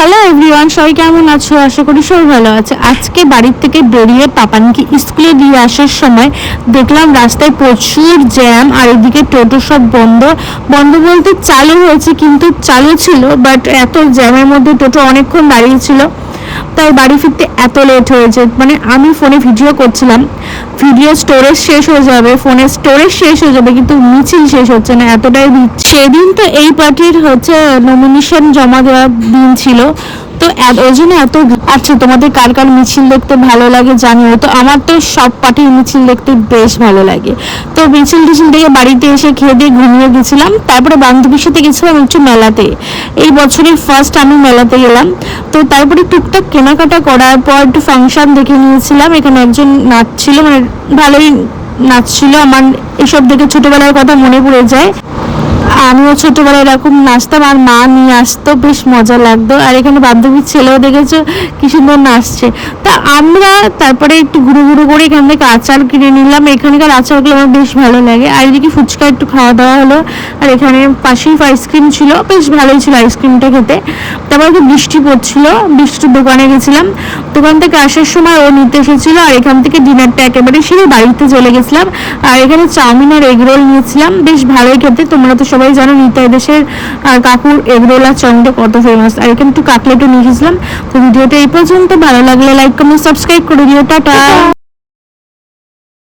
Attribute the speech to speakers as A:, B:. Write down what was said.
A: Hello everyone, সবাই কেমন আছো? আশা করি সবাই ভালো আছে। আজকে বাড়ির থেকে বেরিয়ে পাপানকে স্কুলে দিয়ে আসার সময় দেখলাম রাস্তায় প্রচুর জ্যাম, আর এদিকে টোটো সব বন্ধ। বন্ধ বলতে চালু হয়েছে, কিন্তু চালু ছিল, বাট এত জ্যামের মধ্যে টোটো অনেকক্ষণ দাঁড়িয়েছিল, তাই বাড়ি ফিরতে এত লেট হয়েছে। মানে আমি ফোনে ভিডিও করছিলাম, ভিডিও স্টোরেজ শেষ হয়ে যাবে, ফোনের স্টোরেজ শেষ হয়ে যাবে, কিন্তু মিছিল শেষ হচ্ছে না, এতটাই সেদিন তো এই পার্টির হচ্ছে নমিনেশন জমা দেওয়ার দিন ছিল, তো ওই জন্য এত। আচ্ছা, তোমাদের কার কার মিছিল দেখতে ভালো লাগে জানিও। তো আমার তো সব পার্টির মিছিল দেখতে বেশ ভালো লাগে। তো মিছিল টিছিল থেকে বাড়িতে এসে খেয়ে দিয়ে ঘুমিয়ে গেছিলাম, তারপরে বান্ধবীর সাথে গেছিলাম একটু মেলাতে। এই বছরের ফার্স্ট আমি মেলাতে গেলাম। তো তারপরে টুকটাক কেনাকাটা করার পর একটু ফাংশন দেখে নিয়েছিলাম। এখানে একজন নাচছিল, মানে ভালোই নাচছিল। আমার এসব দেখে ছোটবেলার কথা মনে পড়ে যায়। আমিও ছোটবেলায় এরকম নাচতাম, আর মা নিয়ে আসতো, বেশ মজা লাগতো। আর এখানে বান্ধবীর ছেলেও দেখেছো কি সুন্দর নাচছে। তা আমরা তারপরে একটু ঘুরু ঘুরু করে এখান থেকে আচার কিনে নিলাম। এখানকার আচারগুলো আমার বেশ ভালো লাগে। আর এদিকে ফুচকা একটু খাওয়া দাওয়া হলো, আর এখানে পাশেই আইসক্রিম ছিল, বেশ ভালোই ছিল আইসক্রিমটা খেতে। তারপর একটু বৃষ্টি পড়ছিল, বৃষ্টির দোকানে গেছিলাম। দোকান থেকে আসার সময় ও নিতে এসেছিল, আর এখান থেকে ডিনারটা একেবারে সেরে বাড়িতে চলে গেছিলাম। আর এখানে চাউমিন আর এগরোল নিয়েছিলাম, বেশ ভালোই খেতে। তোমরা তো সবাই জানো নিতাই দেশের কাকুর এগরোল আর চাউমিনটা কত ফেমাস। আর এখানে একটু কাটলেটও নিয়ে গেছিলাম। তো ভিডিওটা এই পর্যন্ত, ভালো লাগলে লাইক কমেন্ট সাবস্ক্রাইব করে দিও। টাটা।